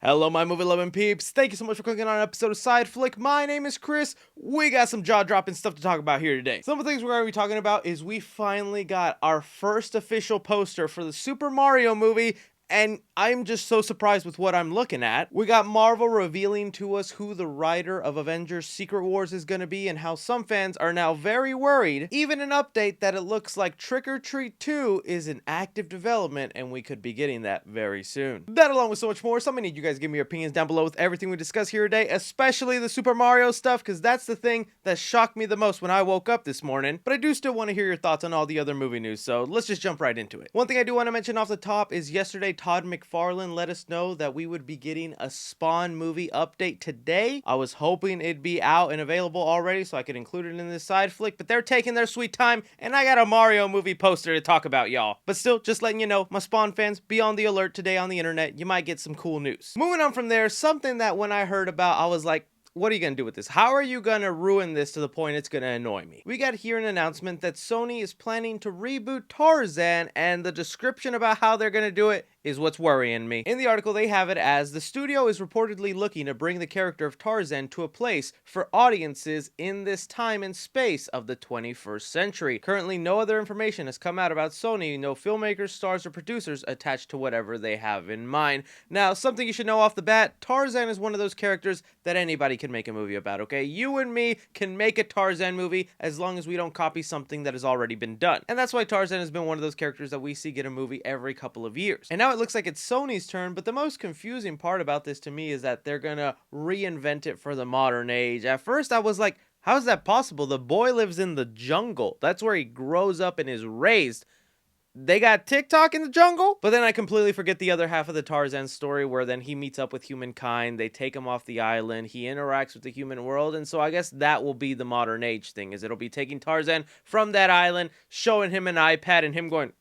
Hello, my movie loving peeps. Thank you so much for clicking on an episode of Side Flick. My name is Chris. We got some jaw dropping stuff to talk about here today. Some of the things we're going to be talking about is we finally got our first official poster for the Super Mario movie. And I'm just so surprised with what I'm looking at. We got Marvel revealing to us who the writer of Avengers Secret Wars is going to be and how some fans are now very worried. Even an update that it looks like Trick or Treat 2 is in active development and we could be getting that very soon. That along with so much more, so I'm going to need you guys to give me your opinions down below with everything we discuss here today, especially the Super Mario stuff, because that's the thing that shocked me the most when I woke up this morning. But I do still want to hear your thoughts on all the other movie news, so let's just jump right into it. One thing I do want to mention off the top is yesterday Todd McFarlane let us know that we would be getting a Spawn movie update today. I was hoping it'd be out and available already so I could include it in this side flick, but they're taking their sweet time and I got a Mario movie poster to talk about, y'all. But still, just letting you know, my Spawn fans, be on the alert today on the internet. You might get some cool news. Moving on from there, something that when I heard about, I was like, what are you going to do with this? How are you going to ruin this to the point it's going to annoy me? We got here an announcement that Sony is planning to reboot Tarzan, and the description about how they're going to do it is what's worrying me. In the article, they have it as the studio is reportedly looking to bring the character of Tarzan to a place for audiences in this time and space of the 21st century. Currently, no other information has come out about Sony, no filmmakers, stars, or producers attached to whatever they have in mind. Now, something you should know off the bat, Tarzan is one of those characters that anybody can make a movie about, okay? You and me can make a Tarzan movie as long as we don't copy something that has already been done. And that's why Tarzan has been one of those characters that we see get a movie every couple of years. And now it looks like it's Sony's turn, but the most confusing part about this to me is that they're gonna reinvent it for the modern age. At first I was like, how is that possible? The boy lives in the jungle. That's where he grows up and is raised. They got TikTok in the jungle? But then I completely forget the other half of the Tarzan story where then he meets up with humankind, they take him off the island, he interacts with the human world, and so I guess that will be the modern age thing, is it'll be taking Tarzan from that island, showing him an iPad, and him going,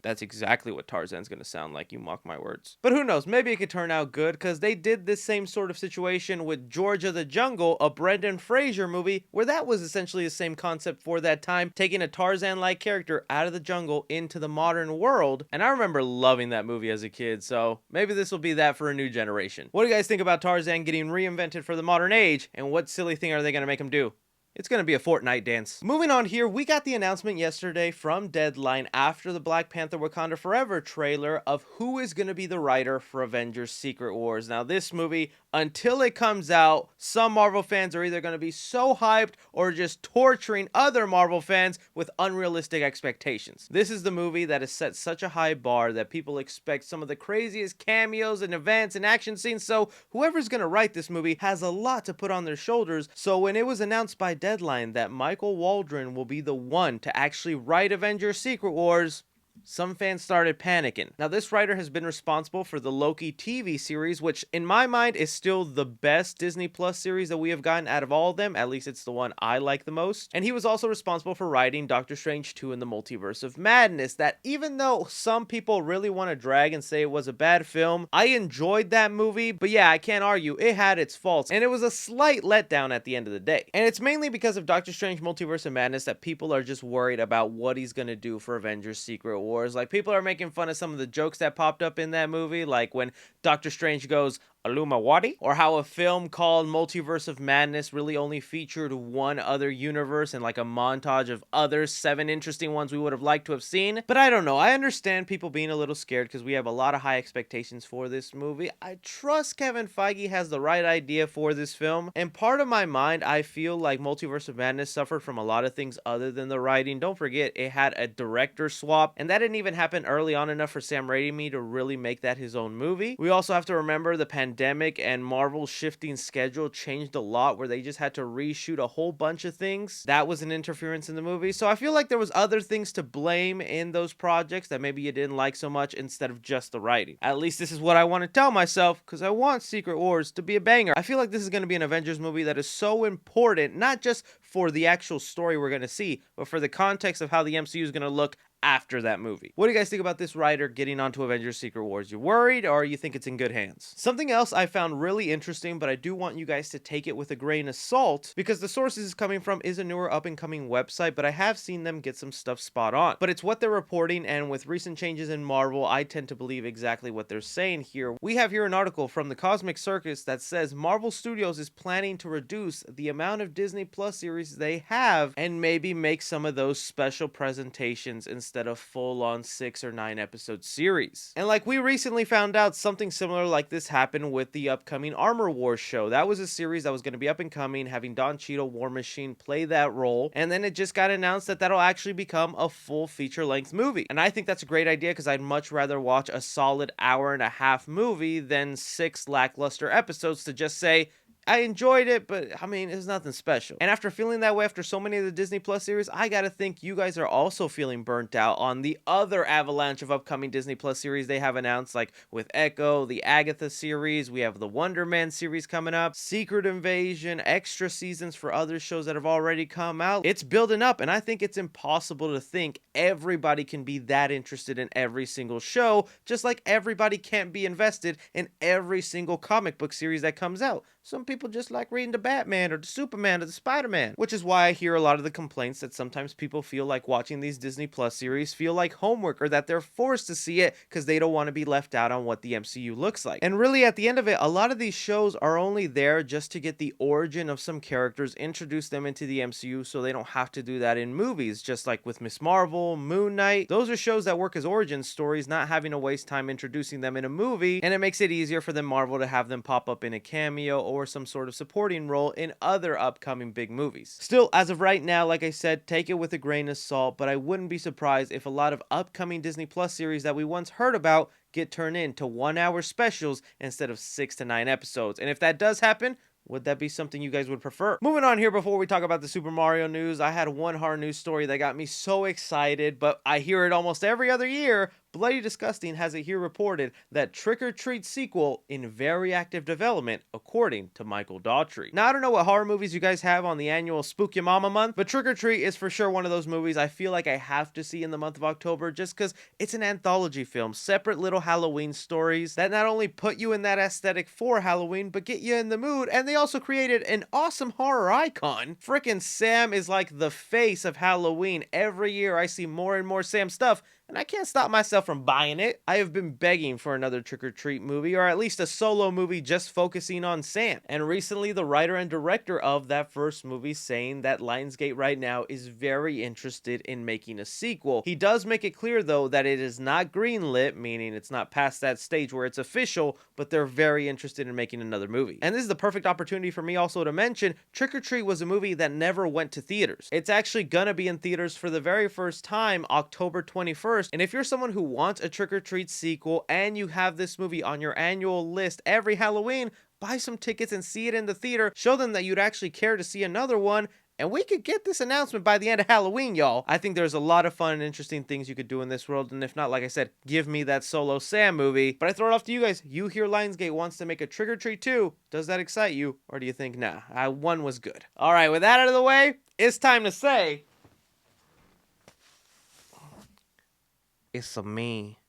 that's exactly what Tarzan's gonna sound like, you mock my words. But who knows, maybe it could turn out good, because they did this same sort of situation with George of the Jungle, a Brendan Fraser movie, where that was essentially the same concept for that time, taking a Tarzan-like character out of the jungle into the modern world, and I remember loving that movie as a kid, so maybe this will be that for a new generation. What do you guys think about Tarzan getting reinvented for the modern age, and what silly thing are they going to make him do? It's going to be a Fortnite dance. Moving on here, we got the announcement yesterday from Deadline after the Black Panther Wakanda Forever trailer of who is going to be the writer for Avengers Secret Wars. Now this movie, until it comes out, some Marvel fans are either going to be so hyped or just torturing other Marvel fans with unrealistic expectations. This is the movie that has set such a high bar that people expect some of the craziest cameos and events and action scenes, so whoever's going to write this movie has a lot to put on their shoulders. So when it was announced by Deadline that Michael Waldron will be the one to actually write Avengers Secret Wars, some fans started panicking. Now, this writer has been responsible for the Loki TV series, which in my mind is still the best Disney Plus series that we have gotten out of all of them. At least it's the one I like the most. And he was also responsible for writing Doctor Strange 2 in the Multiverse of Madness, that even though some people really want to drag and say it was a bad film, I enjoyed that movie, but yeah, I can't argue, it had its faults, and it was a slight letdown at the end of the day. And it's mainly because of Doctor Strange Multiverse of Madness that people are just worried about what he's gonna do for Avengers Secret Wars. Like, people are making fun of some of the jokes that popped up in that movie, like when Doctor Strange goes, Alumawadi, or how a film called Multiverse of Madness really only featured one other universe and like a montage of other 7 interesting ones we would have liked to have seen. But I don't know, I understand people being a little scared because we have a lot of high expectations for this movie. I trust Kevin Feige has the right idea for this film, and part of my mind, I feel like Multiverse of Madness suffered from a lot of things other than the writing. Don't forget, it had a director swap, and that didn't even happen early on enough for Sam Raimi to really make that his own movie. We also have to remember the pandemic and Marvel's shifting schedule changed a lot, where they just had to reshoot a whole bunch of things. That was an interference in the movie. So I feel like there was other things to blame in those projects that maybe you didn't like so much instead of just the writing. At least this is what I want to tell myself, because I want Secret Wars to be a banger. I feel like this is going to be an Avengers movie that is so important, not just for the actual story we're going to see, but for the context of how the MCU is going to look after that movie. What do you guys think about this writer getting onto Avengers Secret Wars? You worried, or you think it's in good hands? Something else I found really interesting, but I do want you guys to take it with a grain of salt, because the sources it's coming from is a newer up-and-coming website, but I have seen them get some stuff spot on. But it's what they're reporting, and with recent changes in Marvel, I tend to believe exactly what they're saying here. We have here an article from the Cosmic Circus that says Marvel Studios is planning to reduce the amount of Disney Plus series they have, and maybe make some of those special presentations instead of full-on 6 or 9 episode series. And like we recently found out, something similar like this happened with the upcoming Armor Wars show. That was a series that was going to be up and coming, having Don Cheadle, War Machine, play that role, and then it just got announced that that'll actually become a full feature-length movie. And I think that's a great idea, because I'd much rather watch a solid hour-and-a-half movie than 6 lackluster episodes to just say, I enjoyed it, but I mean, it's nothing special. And after feeling that way after so many of the Disney Plus series, I gotta think you guys are also feeling burnt out on the other avalanche of upcoming Disney Plus series they have announced, like with Echo, the Agatha series, we have the Wonder Man series coming up, Secret Invasion, extra seasons for other shows that have already come out. It's building up, and I think it's impossible to think everybody can be that interested in every single show, just like everybody can't be invested in every single comic book series that comes out. Some people just like reading the Batman or the Superman or the Spider-Man, which is why I hear a lot of the complaints that sometimes people feel like watching these Disney Plus series feel like homework, or that they're forced to see it because they don't want to be left out on what the MCU looks like. And really, at the end of it, a lot of these shows are only there just to get the origin of some characters, introduce them into the MCU so they don't have to do that in movies, just like with Miss Marvel, Moon Knight. Those are shows that work as origin stories, not having to waste time introducing them in a movie, and it makes it easier for the Marvel to have them pop up in a cameo or some sort of supporting role in other upcoming big movies. Still, as of right now, like I said, take it with a grain of salt, but I wouldn't be surprised if a lot of upcoming Disney Plus series that we once heard about get turned into 1-hour specials instead of 6 to 9 episodes. And if that does happen, would that be something you guys would prefer? Moving on here, before we talk about the Super Mario news, I had one horror news story that got me so excited, but I hear it almost every other year. Bloody Disgusting has it here reported that Trick or Treat sequel in very active development, according to Michael Daughtry. Now, I don't know what horror movies you guys have on the annual Spook Your Mama month, but Trick or Treat is for sure one of those movies I feel like I have to see in the month of October, just because it's an anthology film, separate little Halloween stories that not only put you in that aesthetic for Halloween, but get you in the mood, and they also created an awesome horror icon. Frickin' Sam is like the face of Halloween. Every year I see more and more Sam stuff, and I can't stop myself from buying it. I have been begging for another Trick or Treat movie, or at least a solo movie just focusing on Sam. And recently, the writer and director of that first movie saying that Lionsgate right now is very interested in making a sequel. He does make it clear, though, that it is not greenlit, meaning it's not past that stage where it's official, but they're very interested in making another movie. And this is the perfect opportunity for me also to mention, Trick or Treat was a movie that never went to theaters. It's actually gonna be in theaters for the very first time, October 21st. And if you're someone who wants a Trick or Treat sequel and you have this movie on your annual list every Halloween, buy some tickets and see it in the theater. Show them that you'd actually care to see another one, and we could get this announcement by the end of Halloween, y'all. I think there's a lot of fun and interesting things you could do in this world, and if not, like I said, give me that solo Sam movie. But I throw it off to you guys. You hear Lionsgate wants to make a Trick or Treat 2. Does that excite you, or do you think, nah, one was good? All right, with that out of the way, it's time to say, it's a me,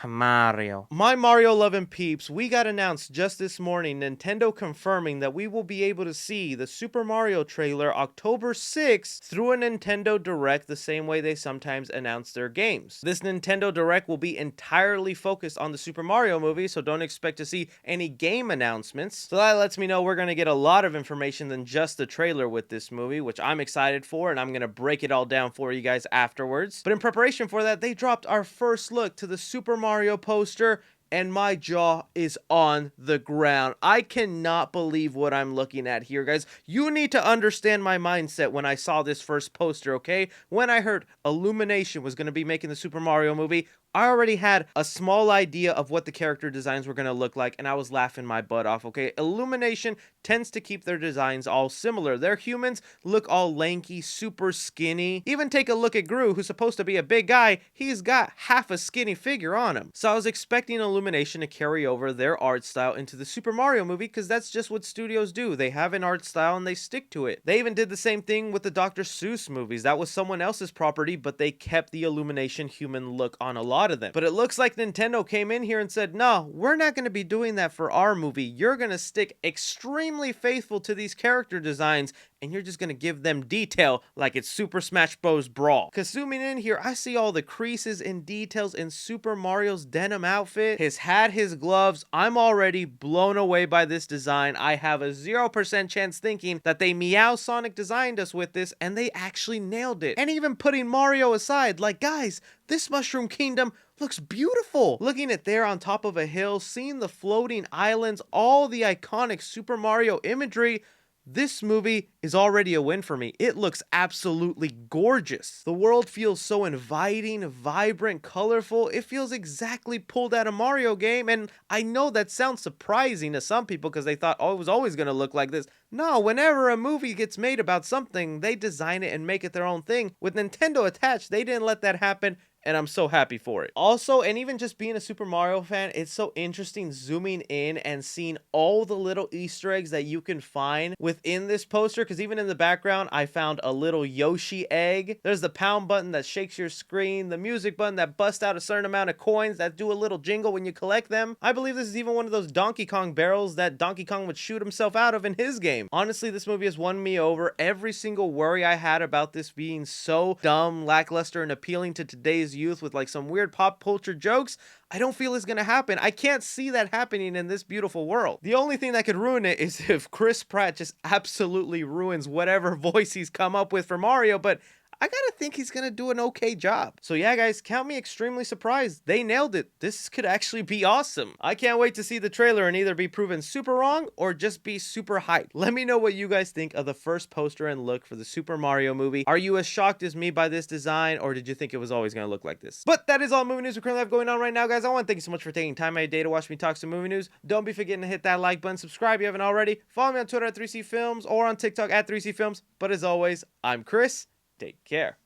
Mario. My Mario loving peeps, we got announced just this morning, Nintendo confirming that we will be able to see the Super Mario trailer October 6th through a Nintendo Direct, the same way they sometimes announce their games. This Nintendo Direct will be entirely focused on the Super Mario movie, so don't expect to see any game announcements. So that lets me know we're going to get a lot of information than just the trailer with this movie, which I'm excited for, and I'm going to break it all down for you guys afterwards. But in preparation for that, they dropped our first look to the Super Mario poster, and my jaw is on the ground. I cannot believe what I'm looking at here, guys. You need to understand my mindset when I saw this first poster, okay? When I heard Illumination was going to be making the Super Mario movie, I already had a small idea of what the character designs were going to look like, and I was laughing my butt off, okay? Illumination tends to keep their designs all similar. Their humans look all lanky, super skinny. Even take a look at Gru, who's supposed to be a big guy. He's got half a skinny figure on him. So I was expecting Illumination to carry over their art style into the Super Mario movie, because that's just what studios do. They have an art style and they stick to it. They even did the same thing with the Dr. Seuss movies. That was someone else's property, but they kept the Illumination human look on a lot of them. But it looks like Nintendo came in here and said, no, we're not going to be doing that for our movie. You're going to stick extremely faithful to these character designs, and you're just going to give them detail like it's Super Smash Bros. Brawl. Because zooming in here, I see all the creases and details in Super Mario's denim outfit, his hat, his gloves. I'm already blown away by this design. I have a 0% chance thinking that they Meow Sonic designed us with this, and they actually nailed it. And even putting Mario aside, like, guys, this Mushroom Kingdom looks beautiful. Looking at there on top of a hill, seeing the floating islands, all the iconic Super Mario imagery, this movie is already a win for me. It looks absolutely gorgeous. The world feels so inviting, vibrant, colorful. It feels exactly pulled out of a Mario game, and I know that sounds surprising to some people because they thought, oh, it was always going to look like this. No, whenever a movie gets made about something, they design it and make it their own thing. With Nintendo attached, they didn't let that happen, and I'm so happy for it. Also, and even just being a Super Mario fan, it's so interesting zooming in and seeing all the little Easter eggs that you can find within this poster, because even in the background, I found a little Yoshi egg. There's the pound button that shakes your screen, the music button that busts out a certain amount of coins that do a little jingle when you collect them. I believe this is even one of those Donkey Kong barrels that Donkey Kong would shoot himself out of in his game. Honestly, this movie has won me over. Every single worry I had about this being so dumb, lackluster, and appealing to today's youth with like some weird pop culture jokes, I don't feel is going to happen. I can't see that happening in this beautiful world. The only thing that could ruin it is if Chris Pratt just absolutely ruins whatever voice he's come up with for Mario, but I gotta think he's gonna do an okay job. So yeah, guys, count me extremely surprised. They nailed it. This could actually be awesome. I can't wait to see the trailer and either be proven super wrong or just be super hyped. Let me know what you guys think of the first poster and look for the Super Mario movie. Are you as shocked as me by this design, or did you think it was always gonna look like this? But that is all movie news we currently have going on right now, guys. I want to thank you so much for taking time out of your day to watch me talk some movie news. Don't be forgetting to hit that like button, subscribe if you haven't already. Follow me on Twitter at 3C Films or on TikTok at 3C Films. But as always, I'm Chris. Take care.